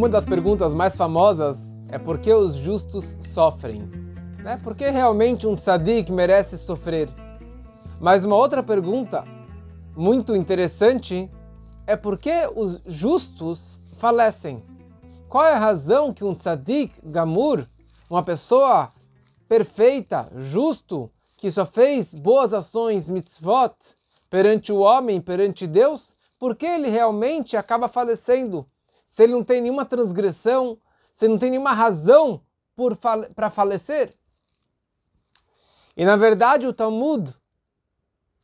Uma das perguntas mais famosas é por que os justos sofrem? Por que realmente um tzadik merece sofrer? Mas uma outra pergunta muito interessante é por que os justos falecem? Qual é a razão que um tzadik gamur, uma pessoa perfeita, justo, que só fez boas ações, mitzvot, perante o homem, perante Deus, por que ele realmente acaba falecendo? Se ele não tem nenhuma transgressão, se ele não tem nenhuma razão para falecer? E na verdade o Talmud,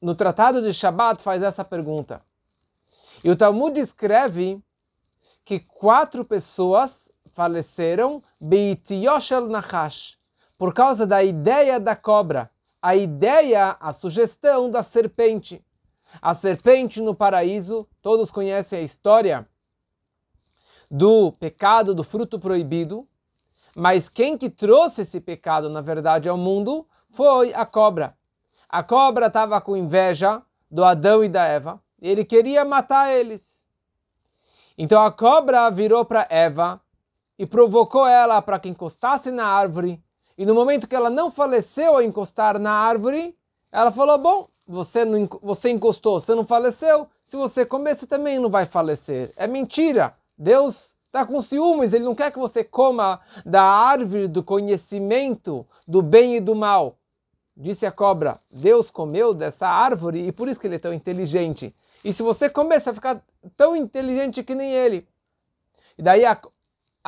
no Tratado de Shabbat, faz essa pergunta. E o Talmud escreve que 4 pessoas faleceram beitioshel nachash, por causa da ideia da cobra, a ideia, a sugestão da serpente. A serpente no paraíso, todos conhecem a história do pecado do fruto proibido, mas quem que trouxe esse pecado, na verdade, ao mundo foi a cobra. A cobra estava com inveja do Adão e da Eva, e ele queria matar eles. Então a cobra virou para Eva e provocou ela para que encostasse na árvore. E no momento que ela não faleceu ao encostar na árvore, ela falou, bom, você encostou, você não faleceu, se você comer, você também não vai falecer. É mentira, Deus está com ciúmes, Ele não quer que você coma da árvore do conhecimento do bem e do mal. Disse a cobra, Deus comeu dessa árvore e por isso que Ele é tão inteligente. E se você comer, você vai ficar tão inteligente que nem ele. E daí a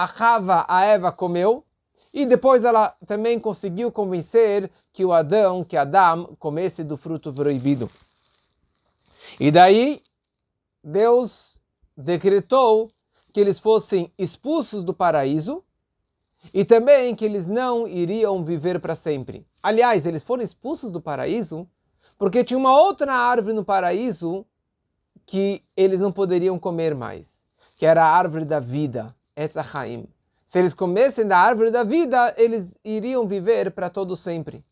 Chava, a Eva, comeu. E depois ela também conseguiu convencer que Adam comesse do fruto proibido. E daí Deus decretou que eles fossem expulsos do paraíso e também que eles não iriam viver para sempre. Aliás, eles foram expulsos do paraíso porque tinha uma outra árvore no paraíso que eles não poderiam comer mais, que era a árvore da vida, Etz HaChaim. Se eles comessem da árvore da vida, eles iriam viver para todo sempre.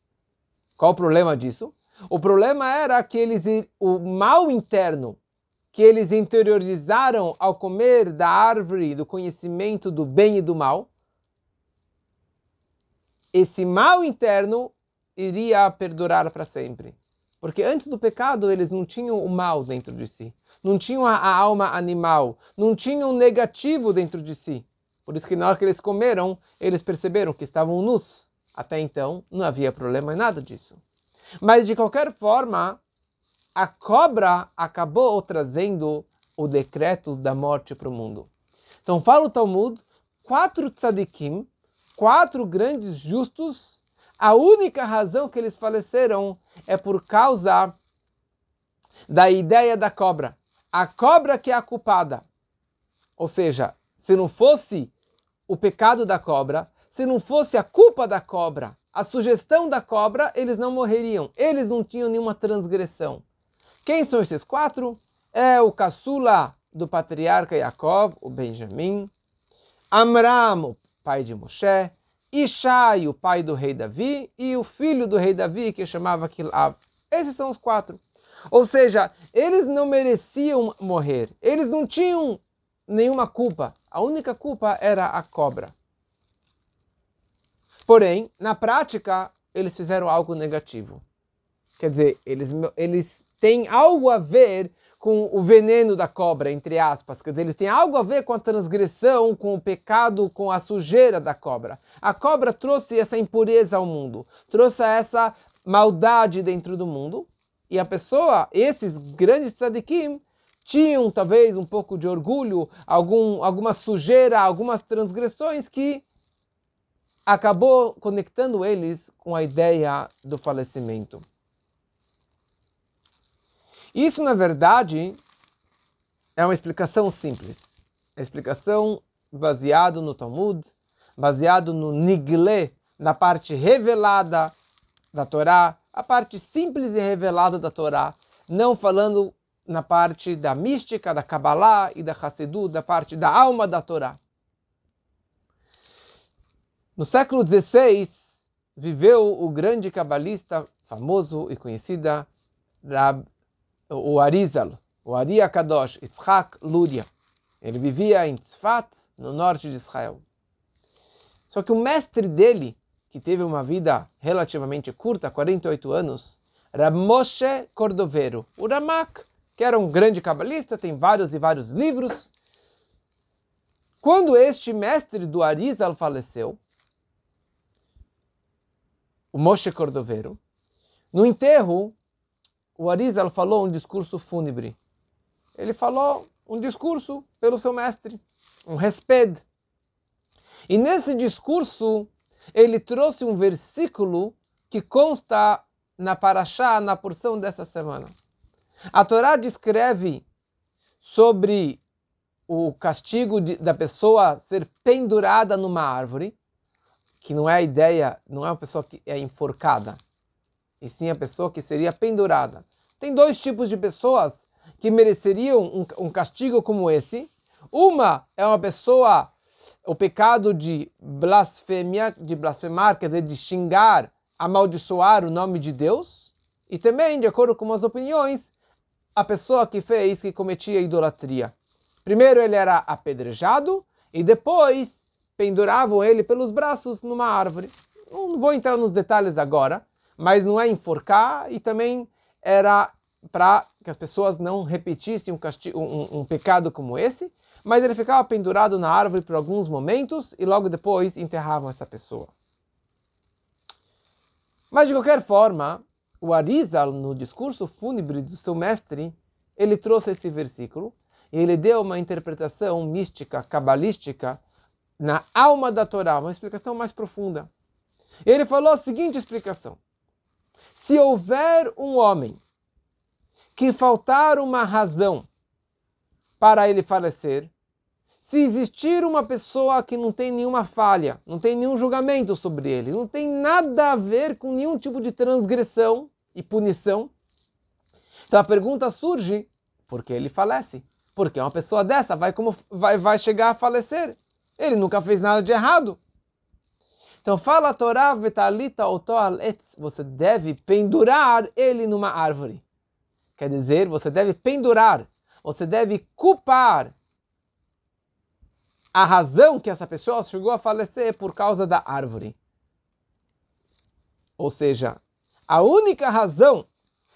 Qual o problema disso? O problema era que o mal interno que eles interiorizaram ao comer da árvore do conhecimento do bem e do mal, esse mal interno iria perdurar para sempre. Porque antes do pecado eles não tinham o mal dentro de si, não tinham a alma animal, não tinham o negativo dentro de si. Por isso que na hora que eles comeram, eles perceberam que estavam nus. Até então não havia problema em nada disso. Mas de qualquer forma, a cobra acabou trazendo o decreto da morte para o mundo. Então fala o Talmud, 4 tzadikim, 4 grandes justos, a única razão que eles faleceram é por causa da ideia da cobra. A cobra que é a culpada. Ou seja, se não fosse o pecado da cobra, se não fosse a culpa da cobra, a sugestão da cobra, eles não morreriam. Eles não tinham nenhuma transgressão. Quem são esses 4? É o caçula do patriarca Yaakov, o Benjamim, Amram, o pai de Moshe, Ishai, o pai do rei Davi, e o filho do rei Davi, que chamava Kilav. Esses são os 4. Ou seja, eles não mereciam morrer. Eles não tinham nenhuma culpa. A única culpa era a cobra. Porém, na prática, eles fizeram algo negativo. Quer dizer, eles têm algo a ver com o veneno da cobra, entre aspas. Quer dizer, eles têm algo a ver com a transgressão, com o pecado, com a sujeira da cobra. A cobra trouxe essa impureza ao mundo, trouxe essa maldade dentro do mundo. E a pessoa, esses grandes tzadikim, tinham talvez um pouco de orgulho, alguma sujeira, algumas transgressões que acabou conectando eles com a ideia do falecimento. Isso, na verdade, é uma explicação simples. É uma explicação baseada no Talmud, baseado no Niglé, na parte revelada da Torá, a parte simples e revelada da Torá, não falando na parte da mística, da Kabbalah e da Hassidut, da parte da alma da Torá. No século XVI, viveu o grande cabalista famoso e conhecido, o Arizal, o Ari Akadosh, Yitzhak Luria. Ele vivia em Tzfat, no norte de Israel. Só que o mestre dele, que teve uma vida relativamente curta, 48 anos, era Moshe Cordovero, o Ramak, que era um grande cabalista, tem vários e vários livros. Quando este mestre do Arizal faleceu, o Moshe Cordovero, no enterro, o Arizal falou um discurso fúnebre. Ele falou um discurso pelo seu mestre, um hesped. E nesse discurso, ele trouxe um versículo que consta na Parashá, na porção dessa semana. A Torá descreve sobre o castigo da pessoa ser pendurada numa árvore, que não é a ideia, não é uma pessoa que é enforcada, e sim a pessoa que seria pendurada. Tem dois tipos de pessoas que mereceriam um castigo como esse. Uma é uma pessoa, o pecado de blasfêmia, de blasfemar, quer dizer, de xingar, amaldiçoar o nome de Deus. E também, de acordo com as opiniões, a pessoa que cometia idolatria. Primeiro ele era apedrejado e depois penduravam ele pelos braços numa árvore. Não vou entrar nos detalhes agora, mas não é enforcar e também era para que as pessoas não repetissem um pecado como esse, mas ele ficava pendurado na árvore por alguns momentos e logo depois enterravam essa pessoa. Mas de qualquer forma, o Arizal, no discurso fúnebre do seu mestre, ele trouxe esse versículo e ele deu uma interpretação mística, cabalística, na alma da Torá, uma explicação mais profunda. Ele falou a seguinte explicação: se houver um homem que faltar uma razão para ele falecer, se existir uma pessoa que não tem nenhuma falha, não tem nenhum julgamento sobre ele, não tem nada a ver com nenhum tipo de transgressão e punição, então a pergunta surge: por que ele falece? Porque uma pessoa dessa vai chegar a falecer. Ele nunca fez nada de errado. Então fala a Torá, vetalita oto al etz, você deve pendurar ele numa árvore. Quer dizer, você deve pendurar, você deve culpar a razão que essa pessoa chegou a falecer por causa da árvore. Ou seja, a única razão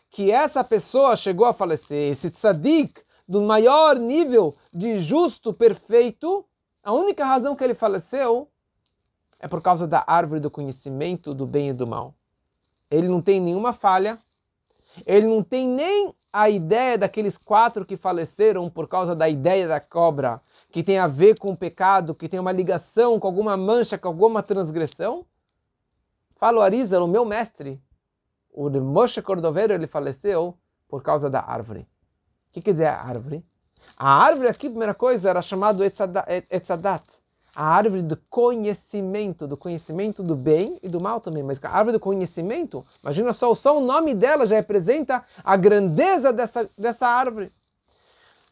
que essa pessoa chegou a falecer, esse tzadik do maior nível de justo perfeito, a única razão que ele faleceu é por causa da árvore do conhecimento do bem e do mal. Ele não tem nenhuma falha, ele não tem nem a ideia daqueles 4 que faleceram por causa da ideia da cobra, que tem a ver com o pecado, que tem uma ligação com alguma mancha, com alguma transgressão. Fala o Arizal, o meu mestre, o de Moshe Cordovero, ele faleceu por causa da árvore. O que quer dizer a árvore? A árvore aqui, primeira coisa, era chamado Etzadat, a árvore do conhecimento do bem e do mal também. Mas a árvore do conhecimento, imagina só o nome dela já representa a grandeza dessa árvore.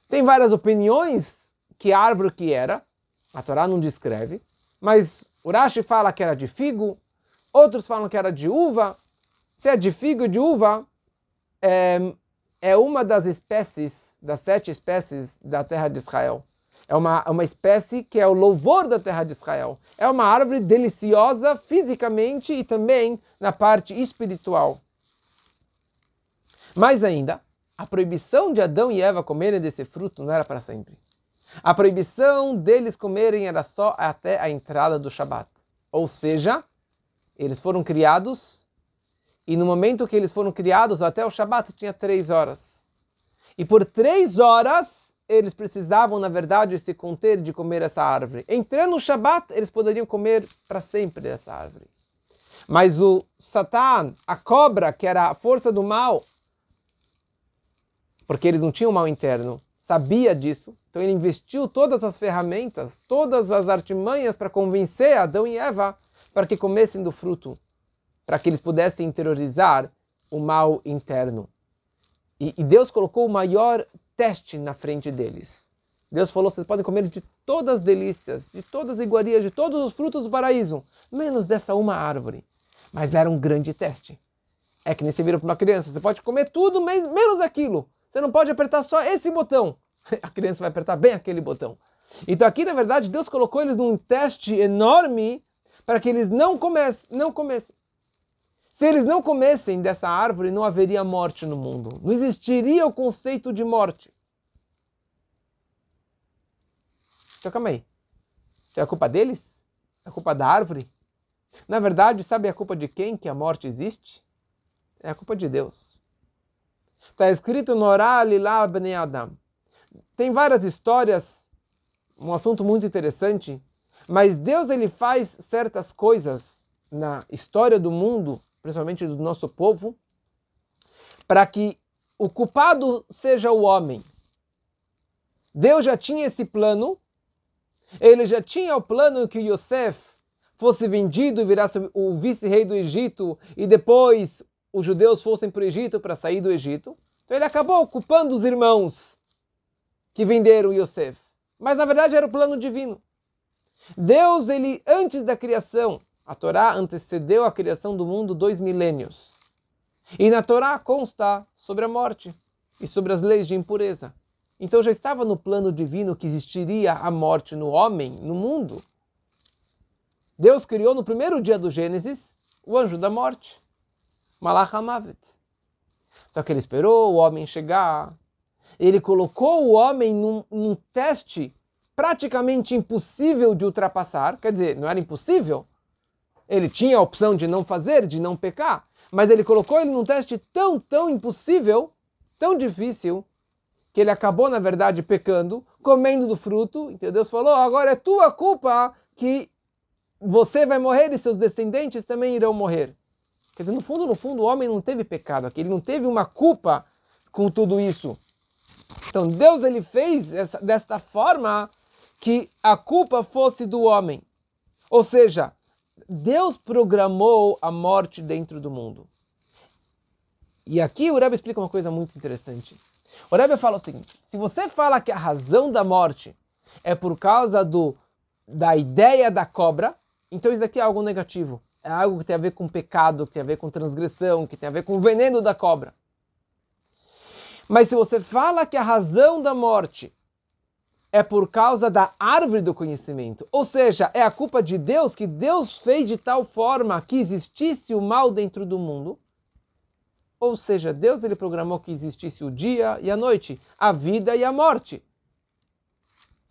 Tem várias opiniões que árvore que era, a Torá não descreve, mas o Rashi fala que era de figo, outros falam que era de uva. Se é de figo e de uva, é uma das espécies, das 7 espécies da terra de Israel. É uma espécie que é o louvor da terra de Israel. É uma árvore deliciosa fisicamente e também na parte espiritual. Mais ainda, a proibição de Adão e Eva comerem desse fruto não era para sempre. A proibição deles comerem era só até a entrada do Shabat. Ou seja, eles foram criados e no momento que eles foram criados até o Shabat tinha 3 horas. E por 3 horas eles precisavam, na verdade, se conter de comer essa árvore. Entrando no Shabat, eles poderiam comer para sempre dessa árvore. Mas o Satã, a cobra, que era a força do mal, porque eles não tinham mal interno, sabia disso. Então ele investiu todas as ferramentas, todas as artimanhas para convencer Adão e Eva para que comessem do fruto, para que eles pudessem interiorizar o mal interno. E Deus colocou o maior teste na frente deles. Deus falou: vocês podem comer de todas as delícias, de todas as iguarias, de todos os frutos do paraíso, menos dessa uma árvore. Mas era um grande teste. É que nem você vira para uma criança: você pode comer tudo, menos aquilo. Você não pode apertar só esse botão. A criança vai apertar bem aquele botão. Então aqui, na verdade, Deus colocou eles num teste enorme para que eles não comessem. Se eles não comessem dessa árvore, não haveria morte no mundo. Não existiria o conceito de morte. Então calma aí. É a culpa deles? É a culpa da árvore? Na verdade, sabe a culpa de quem que a morte existe? É a culpa de Deus. Está escrito no Norá Lilá Bnei Adam. Tem várias histórias, um assunto muito interessante, mas Deus ele faz certas coisas na história do mundo, principalmente do nosso povo, para que o culpado seja o homem. Deus já tinha esse plano, ele já tinha o plano que Yosef fosse vendido e virasse o vice-rei do Egito, e depois os judeus fossem para o Egito para sair do Egito. Então ele acabou culpando os irmãos que venderam Yosef. Mas na verdade era o plano divino. Deus, ele antes da criação, a Torá antecedeu a criação do mundo 2 milênios. E na Torá consta sobre a morte e sobre as leis de impureza. Então já estava no plano divino que existiria a morte no homem, no mundo. Deus criou no primeiro dia do Gênesis o anjo da morte, Malach HaMavet. Só que ele esperou o homem chegar. Ele colocou o homem num teste praticamente impossível de ultrapassar. Quer dizer, não era impossível. Ele tinha a opção de não fazer, de não pecar. Mas ele colocou ele num teste tão impossível, tão difícil, que ele acabou, na verdade, pecando, comendo do fruto. Então Deus falou, agora é tua culpa que você vai morrer e seus descendentes também irão morrer. Quer dizer, no fundo, o homem não teve pecado aqui, ele não teve uma culpa com tudo isso. Então Deus ele fez desta forma que a culpa fosse do homem. Ou seja, Deus programou a morte dentro do mundo. E aqui o Rebbe explica uma coisa muito interessante. O Rebbe fala o seguinte, se você fala que a razão da morte é por causa da ideia da cobra, então isso daqui é algo negativo. É algo que tem a ver com pecado, que tem a ver com transgressão, que tem a ver com o veneno da cobra. Mas se você fala que a razão da morte é por causa da árvore do conhecimento, ou seja, é a culpa de Deus, que Deus fez de tal forma que existisse o mal dentro do mundo, ou seja, Deus ele programou que existisse o dia e a noite, a vida e a morte.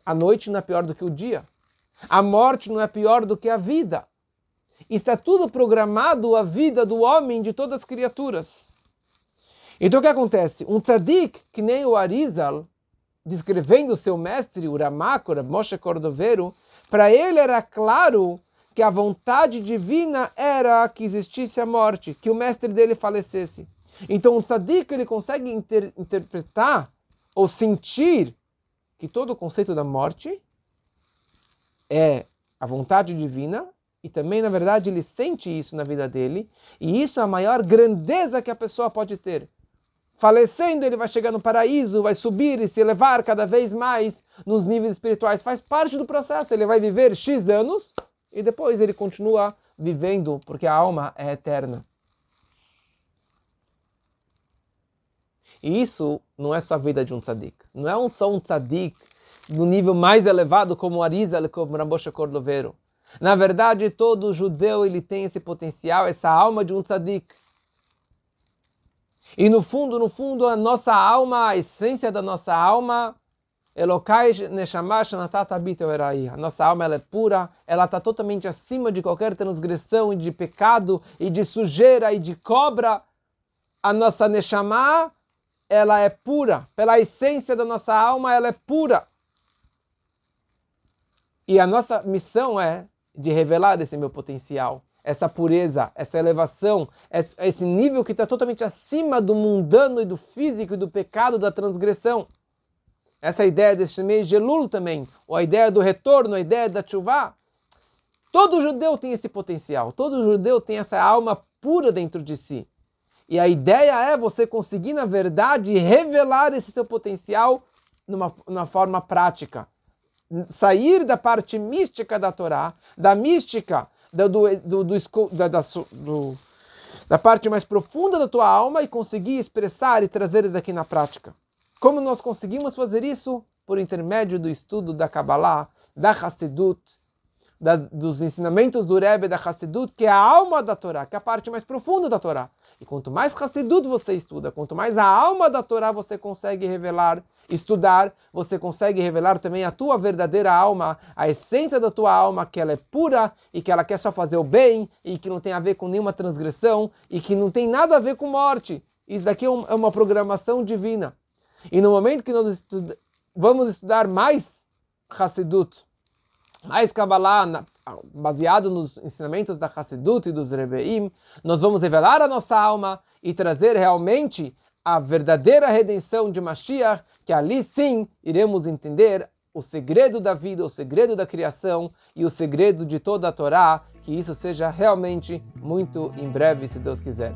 A noite não é pior do que o dia. A morte não é pior do que a vida. Está tudo programado a vida do homem, de todas as criaturas. Então o que acontece? Um tzadik, que nem o Arizal, descrevendo seu mestre, o Ramak, o Moshe Cordovero, para ele era claro que a vontade divina era que existisse a morte, que o mestre dele falecesse. Então o tzadik ele consegue interpretar ou sentir que todo o conceito da morte é a vontade divina, e também, na verdade, ele sente isso na vida dele, e isso é a maior grandeza que a pessoa pode ter. Falecendo, ele vai chegar no paraíso, vai subir e se elevar cada vez mais nos níveis espirituais. Faz parte do processo, ele vai viver X anos, e depois ele continua vivendo, porque a alma é eterna. E isso não é só a vida de um tzadik. Não é só um tzadik no nível mais elevado como o Arizal, como o Moshe Cordovero. Na verdade, todo judeu ele tem esse potencial, essa alma de um tzadik. E no fundo, a nossa alma, a essência da nossa alma, Elokai Neshama Shanatat Habit Erai. A nossa alma ela é pura, ela está totalmente acima de qualquer transgressão e de pecado e de sujeira e de cobra. A nossa Neshama, ela é pura. Pela essência da nossa alma, ela é pura. E a nossa missão é de revelar esse meu potencial, essa pureza, essa elevação, esse nível que está totalmente acima do mundano e do físico e do pecado, da transgressão. Essa ideia desse mês de Elul também, ou a ideia do retorno, a ideia da Teshuvah. Todo judeu tem esse potencial, todo judeu tem essa alma pura dentro de si. E a ideia é você conseguir, na verdade, revelar esse seu potencial numa forma prática. Sair da parte mística da Torá, da mística da parte mais profunda da tua alma e conseguir expressar e trazer isso aqui na prática. Como nós conseguimos fazer isso? por intermédio do estudo da Kabbalah, da Hassidut, dos ensinamentos do Rebbe da Hassidut, que é a alma da Torá, que é a parte mais profunda da Torá. E quanto mais Hassidut você estuda, quanto mais a alma da Torá você consegue revelar, estudar, você consegue revelar também a tua verdadeira alma, a essência da tua alma, que ela é pura e que ela quer só fazer o bem e que não tem a ver com nenhuma transgressão e que não tem nada a ver com morte. Isso daqui é uma programação divina. E no momento que nós vamos estudar mais Hassidut, mais Kabbalah, baseado nos ensinamentos da Hassidut e dos Rebbeim, nós vamos revelar a nossa alma e trazer realmente a verdadeira redenção de Mashiach, que ali sim iremos entender o segredo da vida, o segredo da criação e o segredo de toda a Torá, que isso seja realmente muito em breve, se Deus quiser.